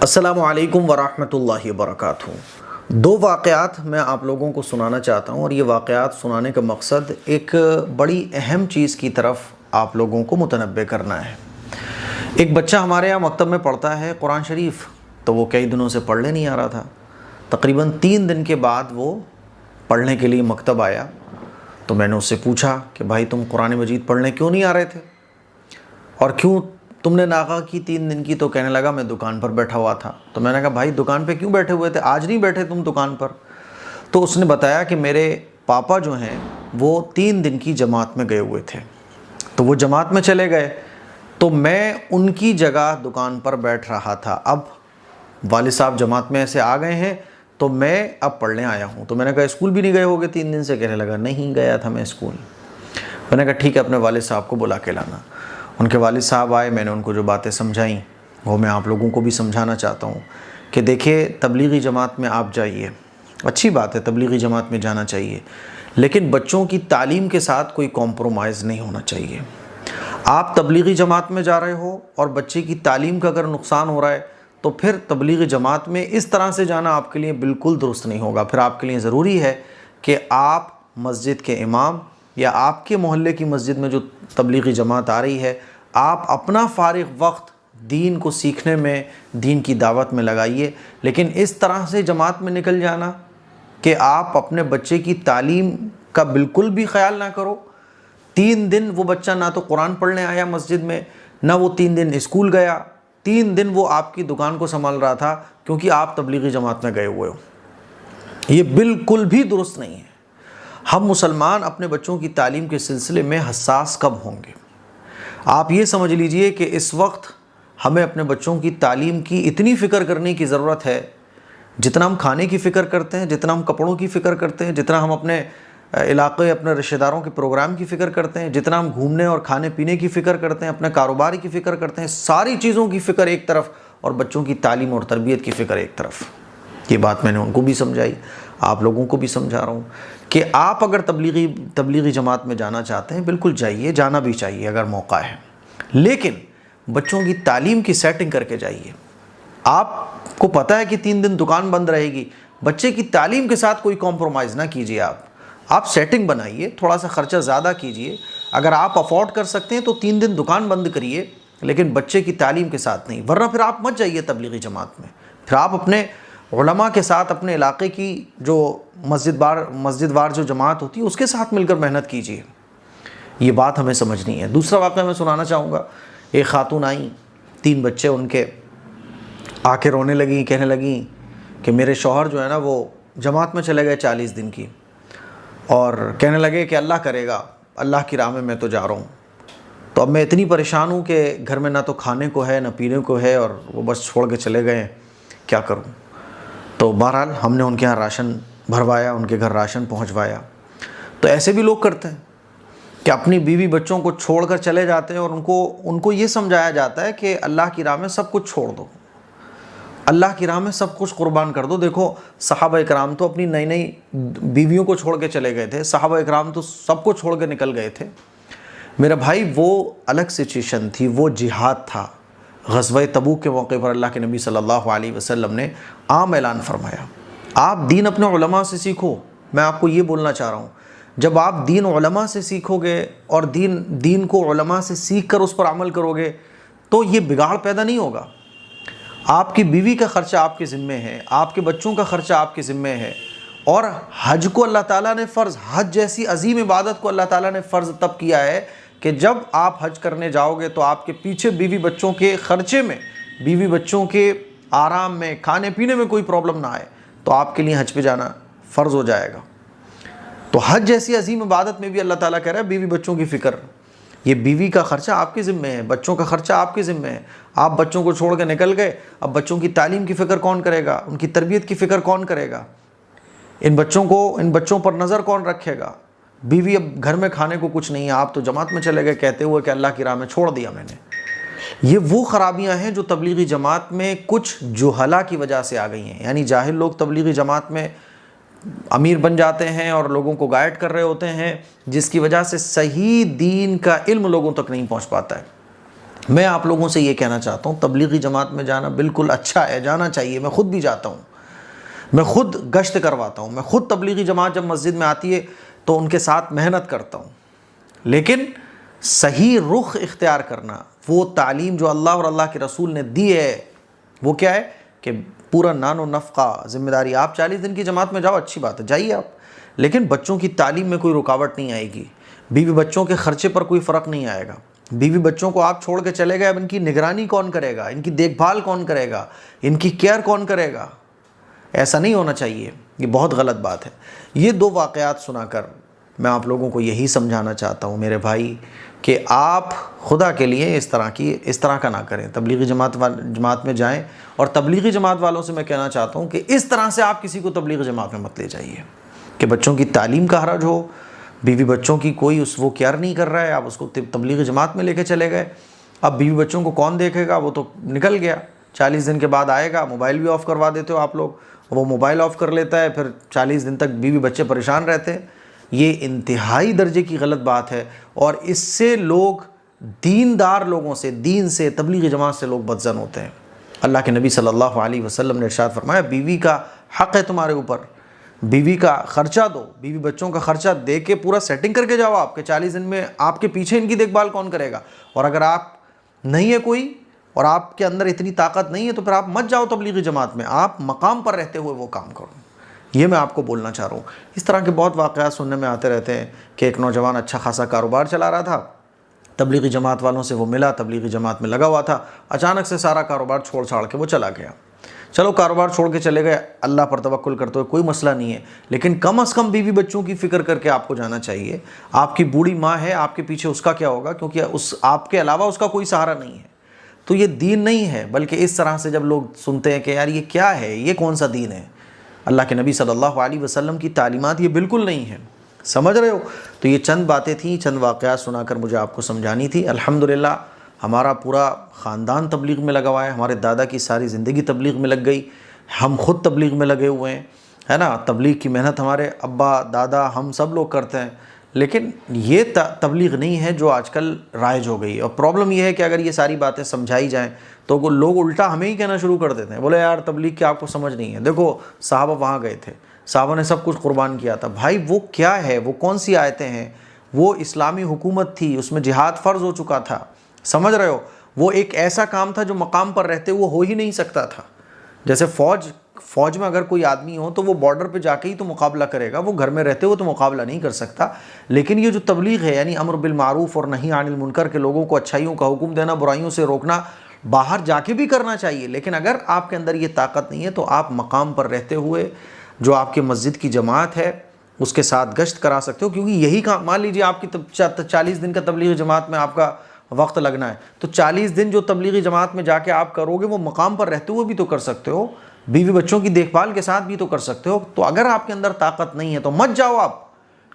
अस्सलामु अलैकुम वरहमतुल्लाहि वबरकातुहू। दो वाक़यात मैं आप लोगों को सुनाना चाहता हूँ और ये वाक़यात सुनाने का मकसद एक बड़ी अहम चीज़ की तरफ आप लोगों को मुतनब्बे करना है। एक बच्चा हमारे यहाँ मकतब में पढ़ता है कुरान शरीफ, तो वो कई दिनों से पढ़ने नहीं आ रहा था। तकरीबन 3 दिन के बाद वो पढ़ने के लिए मकतब आया। तो मैंने उससे पूछा कि भाई तुम कुरान मजीद पढ़ने क्यों नहीं आ रहे थे और क्यों तुमने नागा की 3 दिन की? तो कहने लगा मैं दुकान पर बैठा हुआ था। तो मैंने कहा भाई दुकान पे क्यों बैठे हुए थे, आज नहीं बैठे तुम दुकान पर? तो उसने बताया कि मेरे पापा जो हैं वो 3 दिन की जमात में गए हुए थे, तो वो जमात में चले गए, तो मैं उनकी जगह दुकान पर बैठ रहा था। अब वालिद साहब जमात में ऐसे आ गए हैं तो मैं अब पढ़ने आया हूँ। तो मैंने कहा स्कूल भी नहीं गए होगे 3 दिन से? कहने लगा नहीं गया था मैं स्कूल। मैंने कहा ठीक है, अपने वालिद साहब को बुला के लाना। उनके वालिद साहब आए, मैंने उनको जो बातें समझाई वो मैं आप लोगों को भी समझाना चाहता हूँ कि देखिए तबलीगी जमात में आप जाइए, अच्छी बात है, तबलीगी जमात में जाना चाहिए, लेकिन बच्चों की तालीम के साथ कोई कॉम्प्रोमाइज़ नहीं होना चाहिए। आप तबलीगी जमात में जा रहे हो और बच्चे की तालीम का अगर नुकसान हो रहा है तो फिर तबलीगी जमात में इस तरह से जाना आपके लिए बिल्कुल दुरुस्त नहीं होगा। फिर आपके लिए ज़रूरी है कि आप मस्जिद के इमाम या आपके मोहल्ले की मस्जिद में जो तबलीगी जमात आ रही है, आप अपना फ़ारिग वक्त दीन को सीखने में, दीन की दावत में लगाइए। लेकिन इस तरह से जमात में निकल जाना कि आप अपने बच्चे की तालीम का बिल्कुल भी ख्याल ना करो। 3 दिन वो बच्चा ना तो कुरान पढ़ने आया मस्जिद में, ना वो 3 दिन स्कूल गया, 3 दिन वो आपकी दुकान को संभाल रहा था क्योंकि आप तबलीगी जमात में गए हुए हो। ये बिल्कुल भी दुरुस्त नहीं है। हम मुसलमान अपने बच्चों की तालीम के सिलसिले में हसास कब होंगे? आप ये समझ लीजिए कि इस वक्त हमें अपने बच्चों की तालीम की इतनी फ़िक्र करने की ज़रूरत है जितना हम खाने की फ़िक्र करते हैं, जितना हम कपड़ों की फ़िक्र करते हैं, जितना हम अपने इलाके, अपने रिश्तेदारों के प्रोग्राम की फ़िक्र करते हैं, जितना हम घूमने और खाने पीने की फ़िक्र करते हैं, अपने कारोबार की फ़िक्र करते हैं। सारी चीज़ों की फ़िक्र एक तरफ और बच्चों की तालीम और तरबियत की फ़िक्र एक तरफ। ये बात मैंने उनको भी समझाई, आप लोगों को भी समझा रहा हूँ कि आप अगर तबलीगी जमात में जाना चाहते हैं बिल्कुल जाइए, जाना भी चाहिए अगर मौका है, लेकिन बच्चों की तालीम की सेटिंग करके जाइए। आपको पता है कि 3 दिन दुकान बंद रहेगी, बच्चे की तालीम के साथ कोई कॉम्प्रोमाइज़ ना कीजिए। आप सेटिंग बनाइए, थोड़ा सा ख़र्चा ज़्यादा कीजिए। अगर आप अफोर्ड कर सकते हैं तो 3 दिन दुकान बंद करिए, लेकिन बच्चे की तालीम के साथ नहीं, वरना फिर आप मत जाइए तबलीगी जमात में। फिर आप अपने उलमा के साथ, अपने इलाके की जो मस्जिदवार जो जमात होती है उसके साथ मिलकर मेहनत कीजिए। ये बात हमें समझनी है। दूसरा वाक़या मैं सुनाना चाहूँगा। एक खातून आई, 3 बच्चे उनके, आके रोने लगी, कहने लगी कि मेरे शौहर जो है ना वो जमात में चले गए 40 दिन की, और कहने लगे कि अल्लाह करेगा, अल्लाह की राह में मैं तो जा रहा हूँ, तो अब मैं इतनी परेशान हूँ कि घर में ना तो खाने को है ना पीने को है और वो बस छोड़ के चले गए, क्या करूँ? तो बहरहाल हमने उनके यहाँ राशन भरवाया, उनके घर राशन पहुँचवाया। तो ऐसे भी लोग करते हैं कि अपनी बीवी बच्चों को छोड़कर चले जाते हैं और उनको ये समझाया जाता है कि अल्लाह की राह में सब कुछ छोड़ दो, अल्लाह की राह में सब कुछ कुर्बान कर दो। देखो सहाबा इकराम तो अपनी नई नई बीवियों को छोड़ के चले गए थे, सहाबा इकराम तो सबको छोड़ के निकल गए थे। मेरा भाई वो अलग सिचुएशन थी, वो जिहाद था। ग़ज़वा तबूक के मौके पर अल्लाह के नबी सल्लल्लाहु अलैहि वसल्लम ने आम ऐलान फरमाया, आप दीन अपने उलमा से सीखो। मैं आपको ये बोलना चाह रहा हूँ, जब आप दीन उलमा से सीखोगे और दीन को उलमा से सीख कर उस पर अमल करोगे तो ये बिगाड़ पैदा नहीं होगा। आपकी बीवी का ख़र्चा आपके ज़िम्मे है, आपके बच्चों का ख़र्चा आपके ज़िम्मे है। और हज को अल्लाह ताला ने फ़र्ज़, हज जैसी अजीम इबादत को अल्लाह ताला ने फ़र्ज़ तब किया है कि जब आप हज करने जाओगे तो आपके पीछे बीवी बच्चों के ख़र्चे में, बीवी बच्चों के आराम में, खाने पीने में कोई प्रॉब्लम ना आए, तो आपके लिए हज पे जाना फ़र्ज़ हो जाएगा। तो हज जैसी अजीम इबादत में भी अल्लाह ताला कह रहा है बीवी बच्चों की फ़िक्र। ये बीवी का ख़र्चा आपके ज़िम्मे है, बच्चों का ख़र्चा आपके ज़िम्मे है। आप बच्चों को छोड़ के निकल गए, अब बच्चों की तालीम की फ़िक्र कौन करेगा, उनकी तरबियत की फ़िक्र कौन करेगा, इन बच्चों पर नज़र कौन रखेगा? बीवी अब घर में खाने को कुछ नहीं है, आप तो जमात में चले गए कहते हुए कि अल्लाह की राह में छोड़ दिया मैंने। ये वो ख़राबियाँ हैं जो तबलीगी जमात में कुछ जुहला की वजह से आ गई हैं। यानी जाहिल लोग तबलीगी जमात में अमीर बन जाते हैं और लोगों को गाइड कर रहे होते हैं, जिसकी वजह से सही दीन का इल्म लोगों तक नहीं पहुँच पाता है। मैं आप लोगों से ये कहना चाहता हूँ, तबलीगी जमात में जाना बिल्कुल अच्छा है, जाना चाहिए। मैं खुद भी जाता हूँ, मैं खुद गश्त करवाता हूँ, मैं खुद तबलीगी जमात जब मस्जिद में आती है तो उनके साथ मेहनत करता हूँ। लेकिन सही रुख इख्तियार करना, वो तालीम जो अल्लाह और अल्लाह के रसूल ने दी है, वो क्या है कि पूरा नानो नफ़क़ा ज़िम्मेदारी। आप 40 दिन की जमात में जाओ, अच्छी बात है, जाइए आप, लेकिन बच्चों की तालीम में कोई रुकावट नहीं आएगी, बीवी बच्चों के ख़र्चे पर कोई फ़र्क नहीं आएगा। बीवी बच्चों को आप छोड़ के चले गए, अब इनकी निगरानी कौन करेगा, इनकी देखभाल कौन करेगा, इनकी केयर कौन करेगा? ऐसा नहीं होना चाहिए, ये बहुत गलत बात है। ये 2 वाक़यात सुनाकर मैं आप लोगों को यही समझाना चाहता हूँ मेरे भाई कि आप खुदा के लिए इस तरह का ना करें। तबलीगी जमात में जाएं, और तबलीगी जमात वालों से मैं कहना चाहता हूँ कि इस तरह से आप किसी को तबलीगी जमात में मत ले जाइए कि बच्चों की तालीम का हरज हो, बीवी बच्चों की कोई वो केयर नहीं कर रहा है, आप उसको तबलीगी जमात में लेके चले गए। अब बीवी बच्चों को कौन देखेगा, वो तो निकल गया, 40 दिन के बाद आएगा। मोबाइल भी ऑफ़ करवा देते हो आप लोग, वो मोबाइल ऑफ़ कर लेता है, फिर 40 दिन तक बीवी बच्चे परेशान रहते हैं। ये इंतहाई दर्जे की गलत बात है, और इससे लोग दीनदार लोगों से, दीन से, तबलीगी जमात से लोग बदज़न होते हैं। अल्लाह के नबी सल्लल्लाहु अलैहि वसल्लम ने इरशाद फरमाया, बीवी का हक़ है तुम्हारे ऊपर, बीवी का ख़र्चा दो, बीवी बच्चों का ख़र्चा दे के पूरा सेटिंग करके जाओ। आपके 40 दिन में आपके पीछे इनकी देखभाल कौन करेगा? और अगर आप नहीं है कोई, और आपके अंदर इतनी ताकत नहीं है, तो फिर आप मत जाओ तबलीगी जमात में, आप मकाम पर रहते हुए वो काम करो। ये मैं आपको बोलना चाह रहा हूँ। इस तरह के बहुत वाक़यात सुनने में आते रहते हैं कि एक नौजवान अच्छा खासा कारोबार चला रहा था, तबलीगी जमात वालों से वो मिला, तबलीगी जमात में लगा हुआ था, अचानक से सारा कारोबार छोड़ छाड़ के वो चला गया। चलो कारोबार छोड़ के चले गए, अल्लाह पर तवक्कुल करते हुए, कोई मसला नहीं है, लेकिन कम से कम बीवी बच्चों की फ़िक्र करके आपको जाना चाहिए। आपकी बूढ़ी माँ है, आपके पीछे उसका क्या होगा, क्योंकि उस आपके अलावा उसका कोई सहारा नहीं है। तो ये दीन नहीं है, बल्कि इस तरह से जब लोग सुनते हैं कि यार ये क्या है, ये कौन सा दीन है, अल्लाह के नबी सल्लल्लाहु अलैहि वसल्लम की तालीमात ये बिल्कुल नहीं है, समझ रहे हो? तो ये चंद बातें थी, चंद वाक़यात सुनाकर मुझे आपको समझानी थी। अल्हम्दुलिल्लाह हमारा पूरा ख़ानदान तबलीग में लगा हुआ है, हमारे दादा की सारी ज़िंदगी तबलीग में लग गई, हम खुद तबलीग में लगे हुए हैं, है ना। तबलीग की मेहनत हमारे अब्बा दादा हम सब लोग करते हैं, लेकिन ये तबलीग नहीं है जो आजकल राइज हो गई है। और प्रॉब्लम ये है कि अगर ये सारी बातें समझाई जाएं तो वो लोग उल्टा हमें ही कहना शुरू कर देते हैं, बोले यार तबलीग की आपको समझ नहीं है, देखो साहबा वहाँ गए थे, साहबा ने सब कुछ कुर्बान किया था। भाई वो क्या है, वो कौन सी आयतें हैं? वो इस्लामी हुकूमत थी, उसमें जिहाद फ़र्ज़ हो चुका था, समझ रहे हो? वो एक ऐसा काम था जो मकाम पर रहते वो हो ही नहीं सकता था। जैसे फ़ौज में अगर कोई आदमी हो तो वो बॉर्डर पे जाके ही तो मुकाबला करेगा, वो घर में रहते हुए तो मुकाबला नहीं कर सकता। लेकिन ये जो तबलीग है, यानी अम्र बिल मारूफ़ और नही अनिल मुनकर के, लोगों को अच्छाइयों का हुक्म देना, बुराइयों से रोकना, बाहर जाके भी करना चाहिए। लेकिन अगर आपके अंदर ये ताकत नहीं है तो आप मकाम पर रहते हुए जो आपके मस्जिद की जमात है उसके साथ गश्त करा सकते हो, क्योंकि यही काम, मान लीजिए आपकी 40 दिन का तबलीगी जमात में आपका वक्त लगना है, तो 40 दिन जो तबलीगी जमात में जाके आप करोगे वो मकाम पर रहते हुए भी तो कर सकते हो, बीवी बच्चों की देखभाल के साथ भी तो कर सकते हो। तो अगर आपके अंदर ताकत नहीं है तो मत जाओ आप,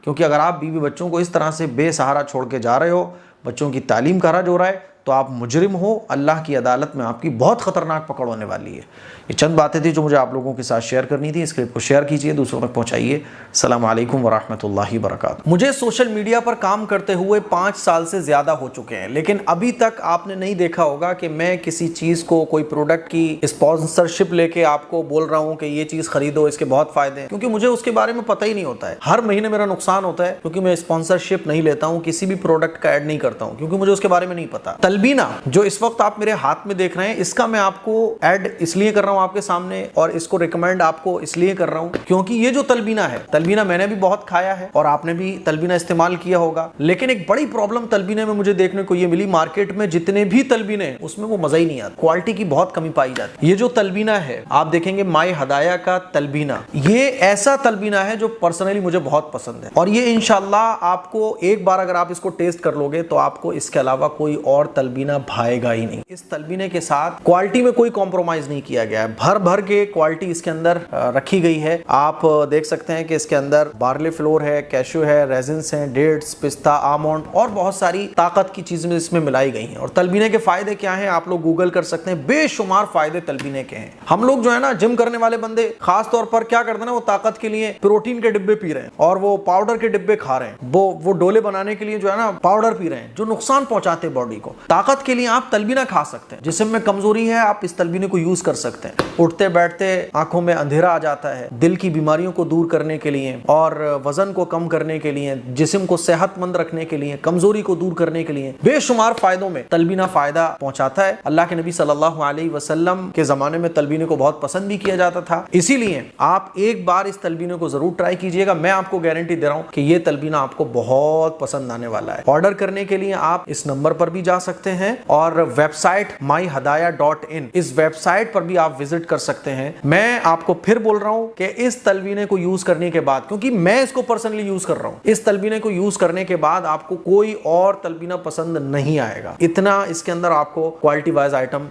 क्योंकि अगर आप बीवी बच्चों को इस तरह से बेसहारा छोड़ के जा रहे हो, बच्चों की तालीम का हरज हो रहा है, तो आप मुजरिम हो, अल्लाह की अदालत में आपकी बहुत ख़तरनाक पकड़ होने वाली है। ये चंद बातें थी जो मुझे आप लोगों के साथ शेयर करनी थी। इस क्लिप को शेयर कीजिए, दूसरों तक पहुँचाइए। अस्सलामु अलैकुम वरहमतुल्लाहि वबरकातुहू। मुझे सोशल मीडिया पर काम करते हुए 5 साल से ज़्यादा हो चुके हैं, लेकिन अभी तक आपने नहीं देखा होगा कि मैं किसी चीज़ को, कोई प्रोडक्ट की स्पॉन्सरशिप लेके आपको बोल रहा हूँ कि ये चीज़ खरीदो, इसके बहुत फ़ायदे हैं, क्योंकि मुझे उसके बारे में पता ही नहीं होता है। हर महीने मेरा नुकसान होता है क्योंकि मैं स्पॉन्सरशिप नहीं लेता हूँ, किसी भी प्रोडक्ट का ऐड नहीं करता हूँ, क्योंकि मुझे उसके बारे में नहीं पता। तलबीना जो इस वक्त आप मेरे हाथ में देख रहे हैं, इसका मैं आपको ऐड इसलिए कर रहा हूं आपके सामने, और इसको रिकमेंड आपको इसलिए कर रहा हूं क्योंकि ये जो तलबीना है, तलबीना मैंने भी बहुत खाया है और आपने भी तलबीना इस्तेमाल किया होगा। लेकिन एक बड़ी प्रॉब्लम तलबीने में मुझे देखने को ये मिली, मार्केट में जितने भी तलबीने उसमें वो मजा ही नहीं आता, क्वालिटी की बहुत कमी पाई जाती है। ये जो तलबीना है आप देखेंगे, माई हदाया का तलबीना, ये ऐसा तलबीना है जो पर्सनली मुझे बहुत पसंद है, और ये इंशाल्लाह आपको एक बार अगर आप इसको टेस्ट कर लोगे तो आपको इसके अलावा कोई और तलबीना भाएगा ही नहीं। इस तलबीने के साथ क्वालिटी में कोई कॉम्प्रोमाइज नहीं किया गया है, भर भर के क्वालिटी इसके अंदर रखी गई है। आप देख सकते हैं कि इसके अंदर बार्ले फ्लोर है, कैशू है, रेजिन्स हैं, डेट्स, पिस्ता, आमंड और बहुत सारी ताकत की चीजें इसमें मिलाई गई हैं। और तलबीने के फायदे क्या हैं आप लोग गूगल कर सकते हैं, बेशुमार फायदे तलबीने के हैं। हम लोग जो है ना, जिम करने वाले बंदे खास तौर पर क्या करते हैं ना, वो ताकत के लिए प्रोटीन के डिब्बे पी रहे हैं और वो पाउडर के डिब्बे खा रहे हैं, वो डोले बनाने के लिए जो है ना पाउडर पी रहे हैं, जो नुकसान पहुंचाते हैं बॉडी को। ताकत के लिए आप तलबीना खा सकते हैं। जिस्म में कमजोरी है, आप इस तलबीने को यूज कर सकते हैं। उठते बैठते आंखों में अंधेरा आ जाता है, दिल की बीमारियों को दूर करने के लिए और वजन को कम करने के लिए, जिस्म को सेहतमंद रखने के लिए, कमजोरी को दूर करने के लिए बेशुमार फायदों में तलबीना फायदा पहुंचाता है। अल्लाह के नबी सल्लल्लाहु अलैहि वसल्लम के जमाने में तलबीने को बहुत पसंद भी किया जाता था। इसीलिए आप एक बार इस तलबीने को जरूर ट्राई कीजिएगा। मैं आपको गारंटी दे रहा हूं कि ये तलबीना आपको बहुत पसंद आने वाला है। ऑर्डर करने के लिए आप इस नंबर पर भी जा सकते हैं और वेबसाइट myhadaya.in, इस वेबसाइट पर भी आप विजिट कर सकते हैं। मैं आपको फिर बोल रहा हूं कि इस तलबीने को यूज करने के बाद, क्योंकि मैं इसको पर्सनली यूज कर रहा हूं, इस तलबीने को यूज करने के बाद आपको कोई और तलबीना पसंद नहीं आएगा। इतना इसके अंदर आपको क्वालिटी वाइज आइटम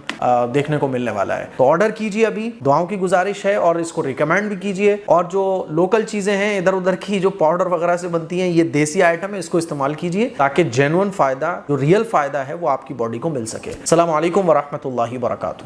देखने को मिलने वाला है। तो ऑर्डर कीजिए, अभी दुआओं की गुजारिश है, और इसको रिकमेंड भी कीजिए। और जो लोकल चीजें हैं इधर उधर की जो पाउडर वगैरह से बनती हैं, ये देसी आइटम है, इसको इस्तेमाल कीजिए ताकि जेन्युइन फायदा, जो रियल फायदा है वो आपकी बॉडी को मिल सके। अस्सलाम वालेकुम व रहमतुल्लाहि व बरकातुहू।